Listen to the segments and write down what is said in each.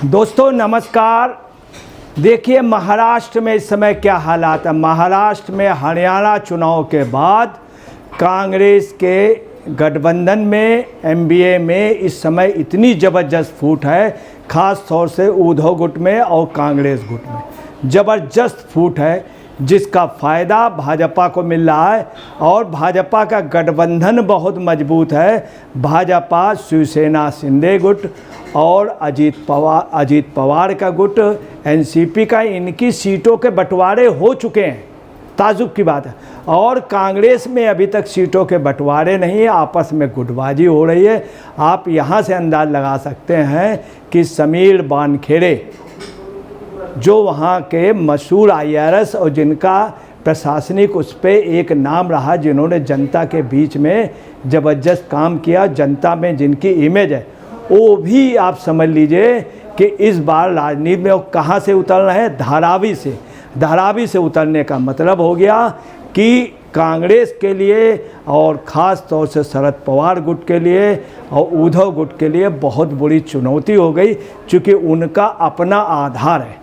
दोस्तों नमस्कार। देखिए महाराष्ट्र में इस समय क्या हालात है। महाराष्ट्र में हरियाणा चुनाव के बाद कांग्रेस के गठबंधन में एनडीए में इस समय इतनी ज़बरदस्त फूट है, ख़ास तौर से उद्धव गुट में और कांग्रेस गुट में ज़बरदस्त फूट है, जिसका फ़ायदा भाजपा को मिल रहा है। और भाजपा का गठबंधन बहुत मजबूत है। भाजपा शिवसेना शिंदे गुट और अजीत पवार का गुट, एनसीपी का, इनकी सीटों के बंटवारे हो चुके हैं। ताजुब की बात है। और कांग्रेस में अभी तक सीटों के बंटवारे नहीं है, आपस में गुटबाजी हो रही है। आप यहाँ से अंदाज़ लगा सकते हैं कि समीर वानखेड़े जो वहाँ के मशहूर IRS और जिनका प्रशासनिक उस पर एक नाम रहा, जिन्होंने जनता के बीच में ज़बरदस्त काम किया, जनता में जिनकी इमेज है, वो भी आप समझ लीजिए कि इस बार राजनीति में वो कहाँ से उतर रहे हैं, धारावी से। धारावी से उतरने का मतलब हो गया कि कांग्रेस के लिए और ख़ास तौर से शरद पवार गुट के लिए और उद्धव गुट के लिए बहुत बड़ी चुनौती हो गई, क्योंकि उनका अपना आधार है।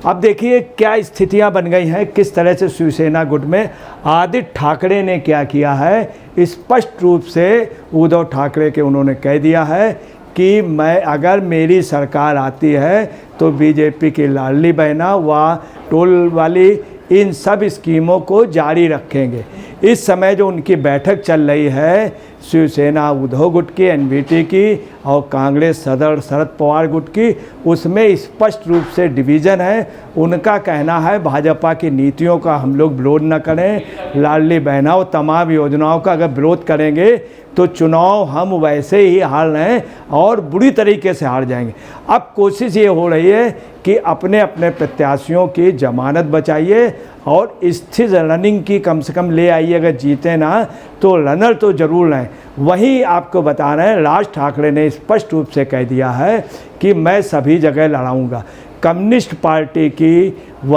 अब देखिए क्या स्थितियां बन गई हैं, किस तरह से शिवसेना गुट में आदित्य ठाकरे ने क्या किया है। स्पष्ट रूप से उद्धव ठाकरे के उन्होंने कह दिया है कि मैं अगर मेरी सरकार आती है तो बीजेपी की लाडली बहना व टोल वाली इन सब स्कीमों को जारी रखेंगे। इस समय जो उनकी बैठक चल रही है शिवसेना उद्धव गुट की, एनवीटी की और कांग्रेस सदर शरद पवार गुट की, उसमें स्पष्ट रूप से डिवीज़न है। उनका कहना है भाजपा की नीतियों का हम लोग विरोध न करें, लाडली बहनाओं तमाम योजनाओं का अगर विरोध करेंगे तो चुनाव हम वैसे ही हार रहे हैं और बुरी तरीके से हार जाएंगे। अब कोशिश ये हो रही है कि अपने अपने प्रत्याशियों की जमानत बचाइए और स्थिर रनिंग की कम से कम ले आइए। अगर जीते ना तो रनर तो ज़रूर रहें। वहीं आपको बता रहे हैं राज ठाकरे ने स्पष्ट रूप से कह दिया है कि मैं सभी जगह लड़ाऊंगा। कम्युनिस्ट पार्टी की व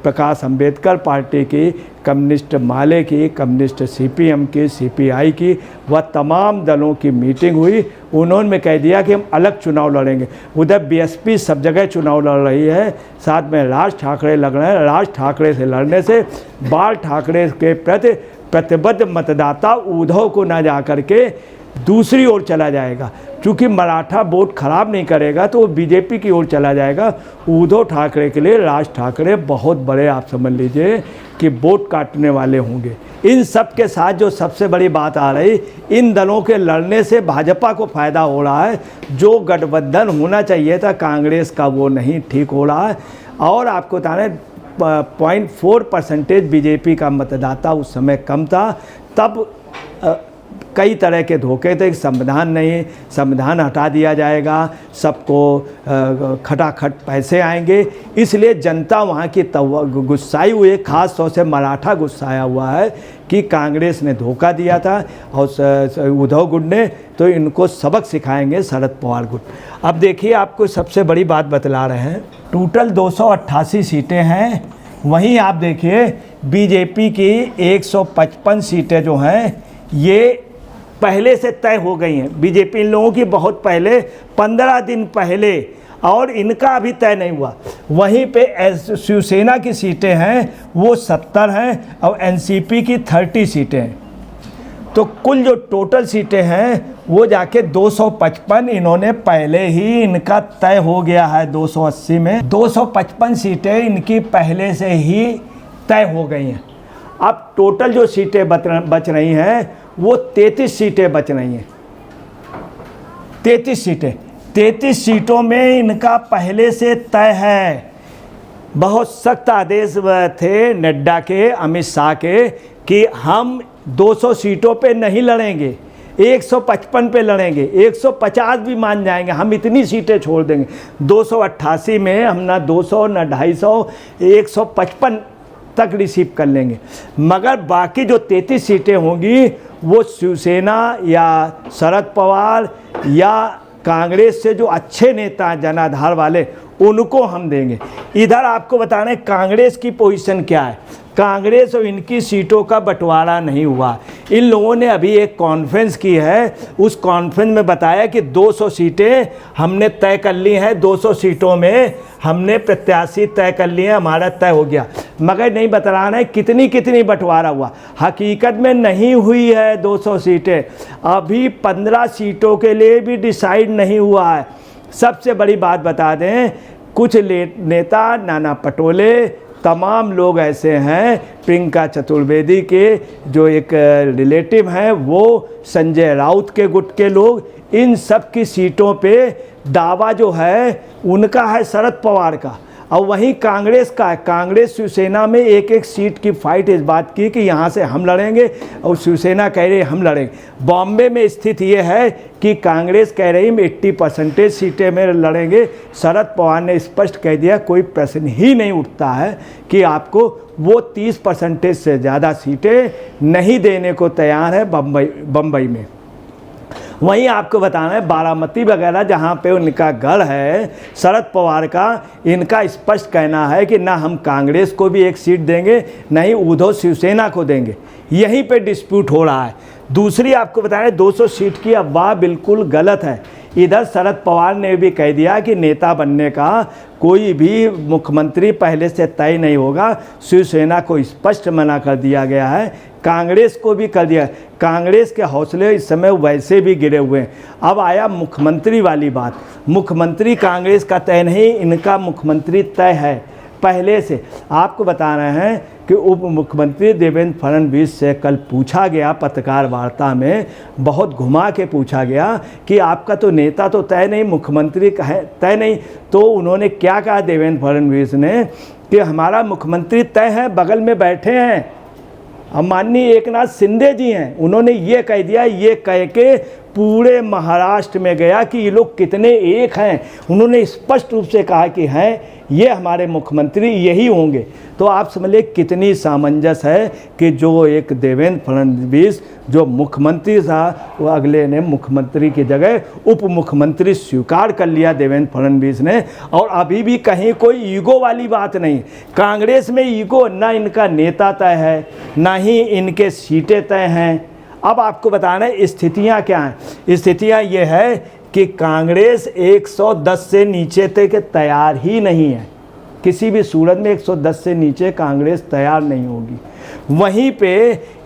प्रकाश अंबेडकर पार्टी की, कम्युनिस्ट माले की, कम्युनिस्ट CPM की, CPI की व तमाम दलों की मीटिंग हुई। उन्होंने कह दिया कि हम अलग चुनाव लड़ेंगे। उधर BSP सब जगह चुनाव लड़ रही है, साथ में राज ठाकरे लड़ रहे हैं। राज ठाकरे से लड़ने से बाल ठाकरे के प्रति प्रतिबद्ध मतदाता उद्धव को ना जा करके दूसरी ओर चला जाएगा, क्योंकि मराठा वोट खराब नहीं करेगा तो वो बीजेपी की ओर चला जाएगा। उद्धव ठाकरे के लिए राज ठाकरे बहुत बड़े, आप समझ लीजिए कि वोट काटने वाले होंगे। इन सब के साथ जो सबसे बड़ी बात आ रही, इन दलों के लड़ने से भाजपा को फ़ायदा हो रहा है। जो गठबंधन होना चाहिए था कांग्रेस का वो नहीं ठीक हो रहा है। और आपको बता रहे 0.4% बीजेपी का मतदाता उस समय कम था। तब कई तरह के धोखे थे। संविधान नहीं, संविधान हटा दिया जाएगा, सबको खटाखट पैसे आएंगे, इसलिए जनता वहाँ की गुस्साई हुई है। ख़ास तौर से मराठा गुस्साया हुआ है कि कांग्रेस ने धोखा दिया था और उद्धव गुट ने, तो इनको सबक सिखाएंगे शरद पवार गुट। अब देखिए आपको सबसे बड़ी बात बतला रहे हैं। टोटल 288 सीटें हैं। वहीं आप देखिए बीजेपी की 155 सीटें जो हैं ये पहले से तय हो गई हैं। बीजेपी इन लोगों की बहुत पहले, 15 दिन पहले, और इनका अभी तय नहीं हुआ। वहीं पे शिवसेना की सीटें हैं वो 70 हैं और एनसीपी की 30 सीटें हैं। तो कुल जो टोटल सीटें हैं वो जाके 255 इन्होंने पहले ही, इनका तय हो गया है 280 में। 255 सीटें इनकी पहले से ही तय हो गई हैं। अब टोटल जो सीटें बच रही हैं वो 33 सीटें बच रही हैं। 33 सीटों में इनका पहले से तय है। बहुत सख्त आदेश थे नड्डा के, अमित शाह के, कि हम 200 सीटों पे नहीं लड़ेंगे, 155 पे लड़ेंगे, 150 भी मान जाएंगे, हम इतनी सीटें छोड़ देंगे। 288 में हम ना 200 ना 250, 155 तक रिसीव कर लेंगे। मगर बाकी जो 33 सीटें होंगी वो शिवसेना या शरद पवार या कांग्रेस से जो अच्छे नेता जनाधार वाले उनको हम देंगे। इधर आपको बताना है कांग्रेस की पोजीशन क्या है। कांग्रेस और इनकी सीटों का बंटवारा नहीं हुआ। इन लोगों ने अभी एक कॉन्फ्रेंस की है, उस कॉन्फ्रेंस में बताया कि 200 सीटें हमने तय कर ली हैं, 200 सीटों में हमने प्रत्याशी तय कर लिए हैं, हमारा तय हो गया। मगर नहीं बतलाना है कितनी कितनी बंटवारा हुआ। हकीकत में नहीं हुई है 200 सीटें, अभी 15 सीटों के लिए भी डिसाइड नहीं हुआ है। सबसे बड़ी बात बता दें, कुछ नेता, नाना पटोले, तमाम लोग ऐसे हैं, प्रियंका चतुर्वेदी के जो एक रिलेटिव हैं, वो संजय राउत के गुट के लोग, इन सब की सीटों पे दावा जो है उनका है शरद पवार का। और वहीं कांग्रेस का है, कांग्रेस शिवसेना में एक एक सीट की फाइट इस बात की कि यहाँ से हम लड़ेंगे और शिवसेना कह रही है हम लड़ेंगे। बॉम्बे में स्थिति ये है कि कांग्रेस कह रही है 80% सीटें में लड़ेंगे। शरद पवार ने स्पष्ट कह दिया कोई प्रश्न ही नहीं उठता है कि आपको वो 30% से ज़्यादा सीटें नहीं देने को तैयार है बम्बई में। वहीं आपको बताना है बारामती वगैरह जहाँ पे उनका गढ़ है शरद पवार का, इनका स्पष्ट कहना है कि ना हम कांग्रेस को भी एक सीट देंगे, ना ही उद्धव शिवसेना को देंगे। यहीं पे डिस्प्यूट हो रहा है। दूसरी आपको बताना है 200 सीट की अफवाह बिल्कुल गलत है। इधर शरद पवार ने भी कह दिया कि नेता बनने का कोई भी मुख्यमंत्री पहले से तय नहीं होगा। शिवसेना को स्पष्ट मना कर दिया गया है, कांग्रेस को भी कर दिया। कांग्रेस के हौसले इस समय वैसे भी गिरे हुए हैं। अब आया मुख्यमंत्री वाली बात। मुख्यमंत्री कांग्रेस का तय नहीं, इनका मुख्यमंत्री तय है पहले से। आपको बता रहे हैं कि उप मुख्यमंत्री देवेंद्र फडणवीस से कल पूछा गया पत्रकार वार्ता में, बहुत घुमा के पूछा गया कि आपका तो नेता तो तय नहीं, मुख्यमंत्री का है तय नहीं। तो उन्होंने क्या कहा देवेंद्र फडणवीस ने कि हमारा मुख्यमंत्री तय है, बगल में बैठे हैं, अब माननीय एकनाथ शिंदे जी हैं। उन्होंने ये कह दिया, ये कह के पूरे महाराष्ट्र में गया कि ये लोग कितने एक हैं। उन्होंने स्पष्ट रूप से कहा कि हैं ये हमारे मुख्यमंत्री यही होंगे। तो आप समझ लें कितनी सामंजस्य है कि जो एक देवेंद्र फडणवीस जो मुख्यमंत्री था, वो अगले ने मुख्यमंत्री की जगह उप मुख्यमंत्री स्वीकार कर लिया देवेंद्र फडणवीस ने। और अभी भी कहीं कोई ईगो वाली बात नहीं। कांग्रेस में ईगो, ना इनका नेता तय है, ना ही इनके सीटें तय हैं। अब आपको बताना है स्थितियाँ क्या हैं। स्थितियाँ ये है कि कांग्रेस 110 से नीचे तक तैयार ही नहीं है। किसी भी सूरत में 110 से नीचे कांग्रेस तैयार नहीं होगी। वहीं पे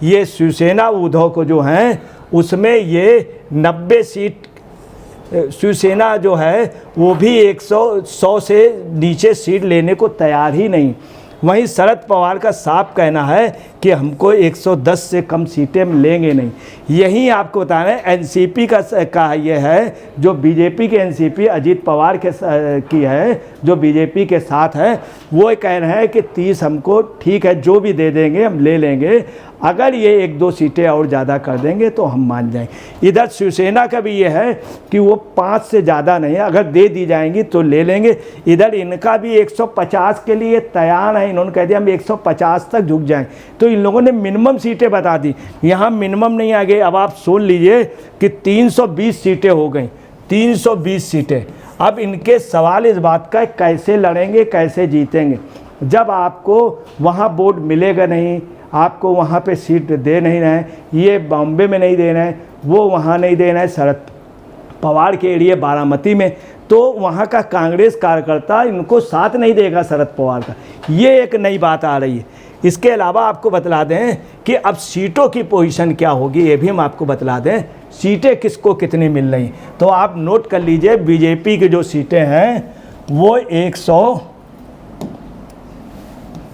ये शिवसेना उद्धव को जो हैं उसमें ये 90 सीट, शिवसेना जो है वो भी 100 से नीचे सीट लेने को तैयार ही नहीं। वहीं शरद पवार का साफ कहना है कि हमको 110 से कम सीटें लेंगे नहीं। यही आपको बताना है एनसीपी का ये है, जो बीजेपी के एनसीपी अजीत पवार के की है, जो बीजेपी के साथ है, वो कह रहे हैं कि 30 हमको ठीक है, जो भी दे देंगे हम ले लेंगे, अगर ये 1-2 सीटें और ज़्यादा कर देंगे तो हम मान जाएंगे। इधर शिवसेना का भी ये है कि वो 5 से ज़्यादा नहीं, अगर दे दी जाएंगी तो ले लेंगे। इधर इनका भी 150 के लिए तैयार है। इन्होंने कह दिया हम 150 तक झुक जाएंगे। तो इन लोगों ने मिनिमम सीटें बता दी, यहाँ मिनिमम नहीं आ गई। अब आप सुन लीजिए कि 320 सीटें हो गई, 320 सीटें। अब इनके सवाल इस बात का कैसे लड़ेंगे, कैसे जीतेंगे, जब आपको वहाँ वोट मिलेगा नहीं, आपको वहाँ पे सीट दे नहीं रहे। ये बॉम्बे में नहीं दे रहे हैं, वो वहाँ नहीं दे रहे हैं शरद पवार के एरिया बारामती में, तो वहाँ का कांग्रेस कार्यकर्ता इनको साथ नहीं देगा शरद पवार का। ये एक नई बात आ रही है। इसके अलावा आपको बतला दें कि अब सीटों की पोजीशन क्या होगी, ये भी हम आपको बतला दें, सीटें किसको कितनी मिल रही। तो आप नोट कर लीजिए, बीजेपी की जो सीटें हैं वो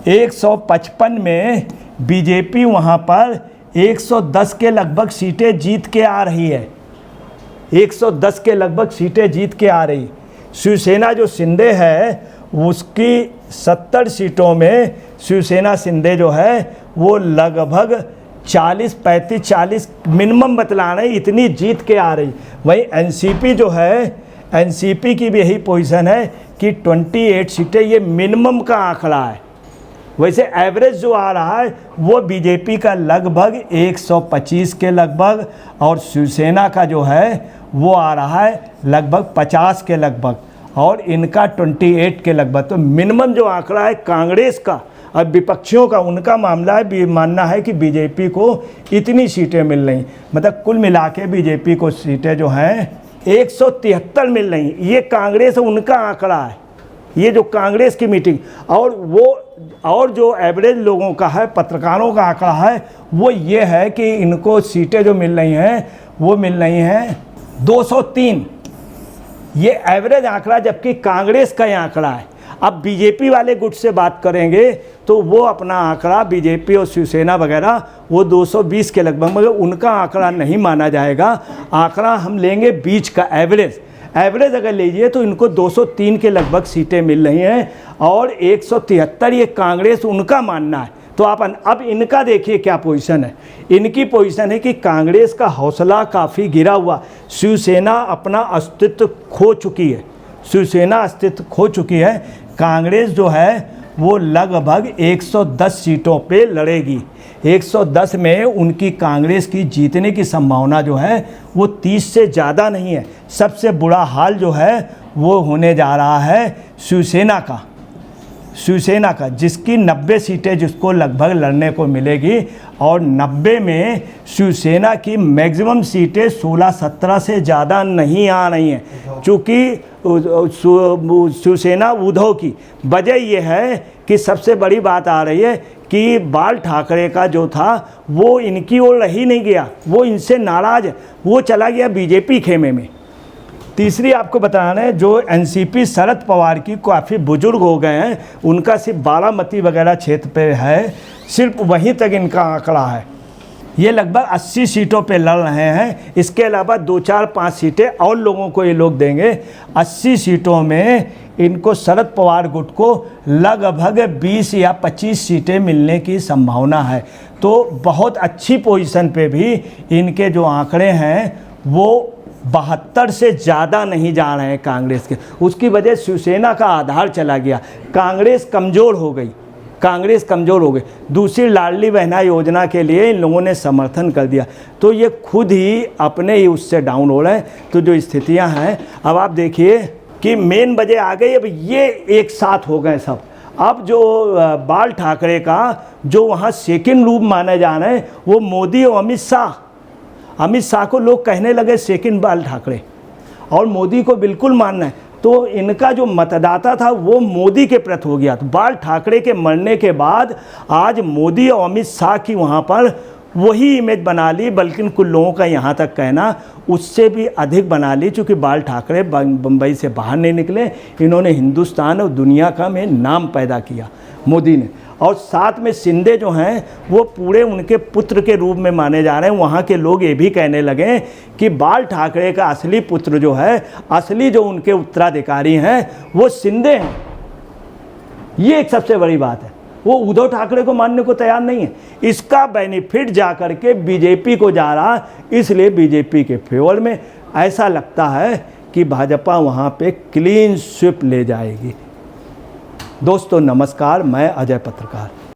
155 में बीजेपी वहाँ पर 110 के लगभग सीटें जीत के आ रही है, 110 के लगभग सीटें जीत के आ रही। शिवसेना जो शिंदे है उसकी 70 सीटों में शिवसेना शिंदे जो है वो लगभग 40 मिनिमम बतला रही, इतनी जीत के आ रही। वहीं एनसीपी जो है, एनसीपी की भी यही पोजीशन है कि 28 सीटें ये मिनिमम का आंकड़ा है। वैसे एवरेज जो आ रहा है वो बीजेपी का लगभग 125 के लगभग, और शिवसेना का जो है वो आ रहा है लगभग 50 के लगभग। और इनका 28 के लगभग। तो मिनिमम जो आंकड़ा है कांग्रेस का और विपक्षियों का, उनका मामला है, मानना है कि बीजेपी को इतनी सीटें मिल रही, मतलब कुल मिला के बीजेपी को सीटें जो हैं 173 मिल रही। ये कांग्रेस उनका आंकड़ा है, ये जो कांग्रेस की मीटिंग। और जो एवरेज लोगों का है, पत्रकारों का आंकड़ा है, वो ये है कि इनको सीटें जो मिल रही हैं वो मिल रही हैं 203। ये एवरेज आंकड़ा, जबकि कांग्रेस का ये आंकड़ा है। अब बीजेपी वाले गुट से बात करेंगे तो वो अपना आंकड़ा, बीजेपी और शिवसेना वगैरह, वो 220 के लगभग, मगर उनका आंकड़ा नहीं माना जाएगा। आंकड़ा हम लेंगे बीच का, एवरेज अगर लीजिए तो इनको 203 के लगभग सीटें मिल रही हैं और 173 ये कांग्रेस उनका मानना है। तो आप अब इनका देखिए क्या पोजीशन है। इनकी पोजीशन है कि कांग्रेस का हौसला काफ़ी गिरा हुआ, शिवसेना अपना अस्तित्व खो चुकी है, शिवसेना अस्तित्व खो चुकी है। कांग्रेस जो है वो लगभग 110 सीटों पे लड़ेगी। 110 में उनकी कांग्रेस की जीतने की संभावना जो है वो 30 से ज़्यादा नहीं है। सबसे बुरा हाल जो है वो होने जा रहा है शिवसेना का, जिसकी 90 सीटें जिसको लगभग लड़ने को मिलेगी और 90 में शिवसेना की मैक्सिमम सीटें 16-17 से ज़्यादा नहीं आ रही हैं। चूँकि शिवसेना उद्धव की वजह यह है कि सबसे बड़ी बात आ रही है कि बाल ठाकरे का जो था वो इनकी ओर रही नहीं गया, वो इनसे नाराज़ है, वो चला गया बीजेपी खेमे में। तीसरी आपको बताना है, जो एनसीपी शरद पवार की काफ़ी बुजुर्ग हो गए हैं, उनका सिर्फ बारामती वगैरह क्षेत्र पे है, सिर्फ वहीं तक इनका आंकड़ा है। ये लगभग 80 सीटों पे लड़ रहे हैं। इसके अलावा 2-4-5 सीटें और लोगों को ये लोग देंगे। 80 सीटों में इनको शरद पवार गुट को लगभग 20 या 25 सीटें मिलने की संभावना है। तो बहुत अच्छी पोजीशन पे भी इनके जो आंकड़े हैं वो 72 से ज़्यादा नहीं जा रहे हैं कांग्रेस के। उसकी वजह शिवसेना का आधार चला गया, कांग्रेस कमज़ोर हो गई। दूसरी लाडली बहना योजना के लिए इन लोगों ने समर्थन कर दिया, तो ये खुद ही अपने ही उससे डाउन हो रहे हैं। तो जो स्थितियां हैं, अब आप देखिए कि मेन वजह आ गई। अब ये एक साथ हो गए सब। अब जो बाल ठाकरे का जो वहाँ सेकंड रूप माने जा रहे हैं वो मोदी और अमित शाह को लोग कहने लगे सेकंड बाल ठाकरे, और मोदी को बिल्कुल मानना है। तो इनका जो मतदाता था वो मोदी के प्रति हो गया। तो बाल ठाकरे के मरने के बाद आज मोदी और अमित शाह की वहाँ पर वही इमेज बना ली, बल्कि कुछ लोगों का यहाँ तक कहना उससे भी अधिक बना ली। चूँकि बाल ठाकरे बम्बई से बाहर नहीं निकले, इन्होंने हिंदुस्तान और दुनिया का में नाम पैदा किया मोदी ने। और साथ में शिंदे जो हैं वो पूरे उनके पुत्र के रूप में माने जा रहे हैं। वहाँ के लोग ये भी कहने लगे कि बाल ठाकरे का असली पुत्र जो है, असली जो उनके उत्तराधिकारी हैं वो शिंदे हैं। ये एक सबसे बड़ी बात है। वो उद्धव ठाकरे को मानने को तैयार नहीं है। इसका बेनिफिट जा कर के बीजेपी को जा रहा, इसलिए बीजेपी के फेवर में ऐसा लगता है कि भाजपा वहाँ पे क्लीन स्वीप ले जाएगी। दोस्तों नमस्कार, मैं अजय पत्रकार।